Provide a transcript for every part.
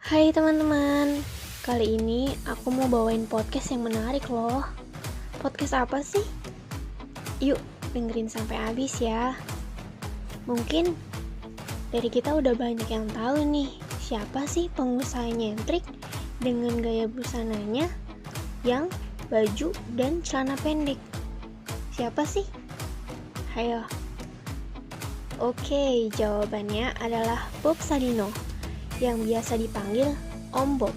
Hai teman-teman, kali ini aku mau bawain podcast yang menarik loh. Podcast apa sih? Yuk dengerin sampai habis ya. Mungkin dari kita udah banyak yang tahu nih, siapa sih pengusaha nyentrik dengan gaya busananya yang baju dan celana pendek. Siapa sih? Hayo. Oke, jawabannya adalah Bob Sadino, yang biasa dipanggil Om Bob.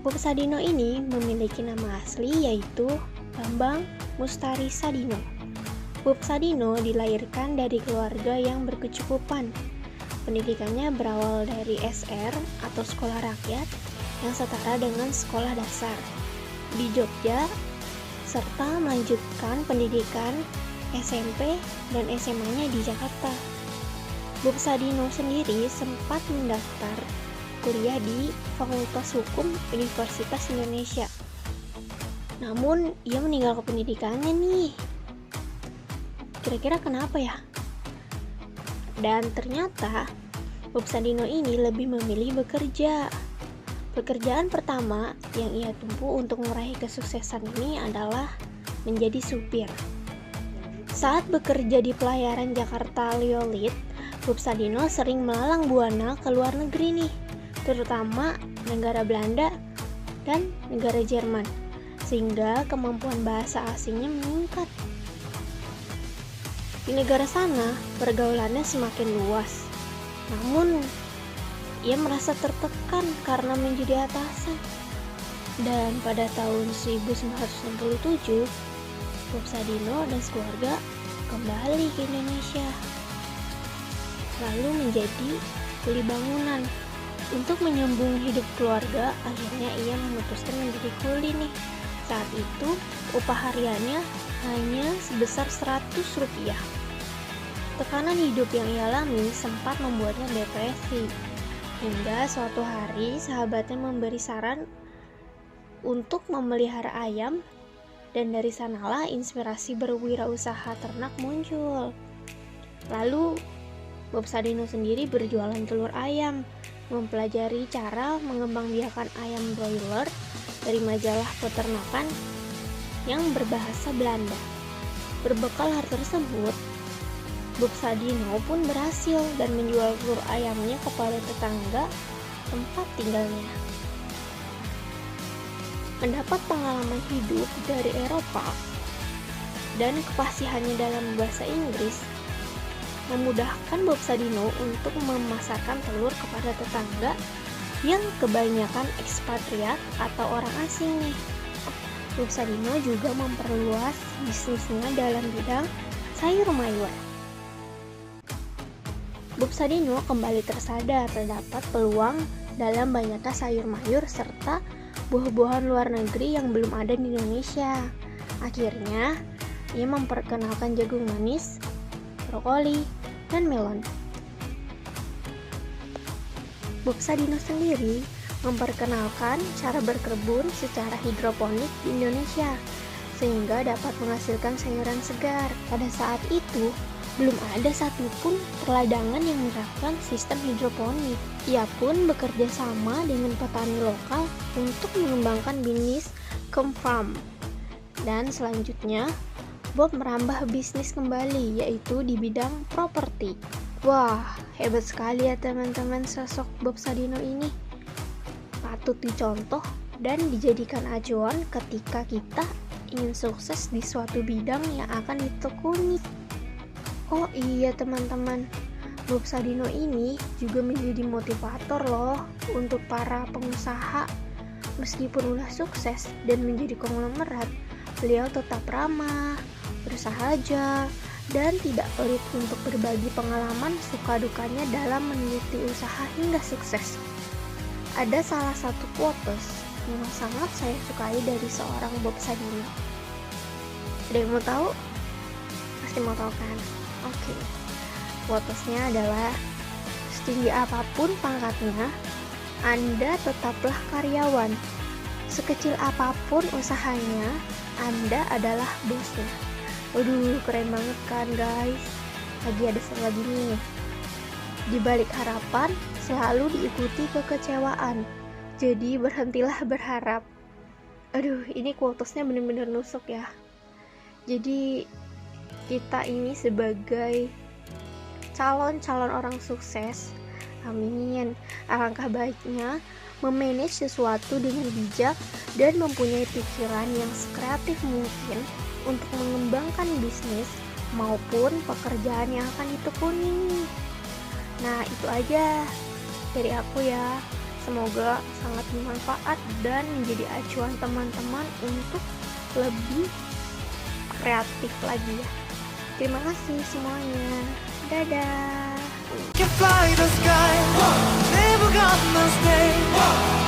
Bob Sadino ini memiliki nama asli yaitu Bambang Mustari Sadino. Bob Sadino dilahirkan dari keluarga yang berkecukupan. Pendidikannya berawal dari SR atau sekolah rakyat yang setara dengan sekolah dasar di Jogja, serta melanjutkan pendidikan SMP dan SMA-nya di Jakarta. Bob Sadino sendiri sempat mendaftar kuliah di Fakultas Hukum Universitas Indonesia. Namun, ia meninggalkan pendidikannya nih. Kira-kira kenapa ya? Dan ternyata, Bob Sadino ini lebih memilih bekerja. Pekerjaan pertama yang ia tempuh untuk meraih kesuksesan ini adalah menjadi supir. Saat bekerja di pelayaran Jakarta Liolit, Bob Sadino sering melalang buana ke luar negeri nih, terutama negara Belanda dan negara Jerman, sehingga kemampuan bahasa asingnya meningkat. Di negara sana, pergaulannya semakin luas. Namun, ia merasa tertekan karena menjadi atasan. Dan pada tahun 1967, Bob Sadino dan keluarga kembali ke Indonesia, lalu menjadi kuli bangunan. Untuk menyambung hidup keluarga, akhirnya ia memutuskan menjadi kuli nih. Saat itu, upah hariannya hanya sebesar Rp100. Tekanan hidup yang ia alami sempat membuatnya depresi. Hingga suatu hari, sahabatnya memberi saran untuk memelihara ayam, dan dari sanalah inspirasi berwirausaha ternak muncul. Lalu, Bob Sadino sendiri berjualan telur ayam, mempelajari cara mengembangbiakan ayam broiler dari majalah peternakan yang berbahasa Belanda. Berbekal hal tersebut, Bob Sadino pun berhasil dan menjual telur ayamnya kepada tetangga tempat tinggalnya. Mendapat pengalaman hidup dari Eropa dan kefasihannya dalam bahasa Inggris memudahkan Bob Sadino untuk memasarkan telur kepada tetangga yang kebanyakan ekspatriat atau orang asing nih. Bob Sadino juga memperluas bisnisnya dalam bidang sayur mayur. Bob Sadino kembali tersadar terdapat peluang dalam banyaknya sayur mayur serta buah-buahan luar negeri yang belum ada di Indonesia. Akhirnya, ia memperkenalkan jagung manis, brokoli, dan melon. Bob Sadino sendiri memperkenalkan cara berkebun secara hidroponik di Indonesia, sehingga dapat menghasilkan sayuran segar. Pada saat itu, belum ada satupun perladangan yang menerapkan sistem hidroponik. Ia pun bekerja sama dengan petani lokal untuk mengembangkan bisnis farm. Dan selanjutnya, Bob merambah bisnis kembali, yaitu di bidang properti. Wah, hebat sekali ya teman-teman sosok Bob Sadino ini. Patut dicontoh dan dijadikan acuan ketika kita ingin sukses di suatu bidang yang akan ditekuni. Oh iya teman-teman, Bob Sadino ini juga menjadi motivator loh untuk para pengusaha. Meskipun udah sukses dan menjadi konglomerat, beliau tetap ramah, bersahaja, dan tidak pelit untuk berbagi pengalaman suka dukanya dalam meneliti usaha hingga sukses. Ada salah satu quotes yang sangat saya sukai dari seorang Bob Sadino. Ada yang mau tahu? Pasti mau tahu kan? Oke. Quotesnya adalah, setinggi apapun pangkatnya, Anda tetaplah karyawan. Sekecil apapun usahanya, Anda adalah bosnya. Waduh, keren banget kan guys. Lagi ada satu lagi nih. Di balik harapan, selalu diikuti kekecewaan. Jadi berhentilah berharap. Aduh, ini quotesnya bener-bener nusuk ya. Jadi kita ini sebagai calon-calon orang sukses, amin, alangkah baiknya memanage sesuatu dengan bijak dan mempunyai pikiran yang sekreatif mungkin untuk mengembangkan bisnis maupun pekerjaan yang akan ditekuni. Nah, itu aja dari aku ya. Semoga sangat bermanfaat dan menjadi acuan teman-teman untuk lebih kreatif lagi ya. Terima kasih semuanya. Dadah.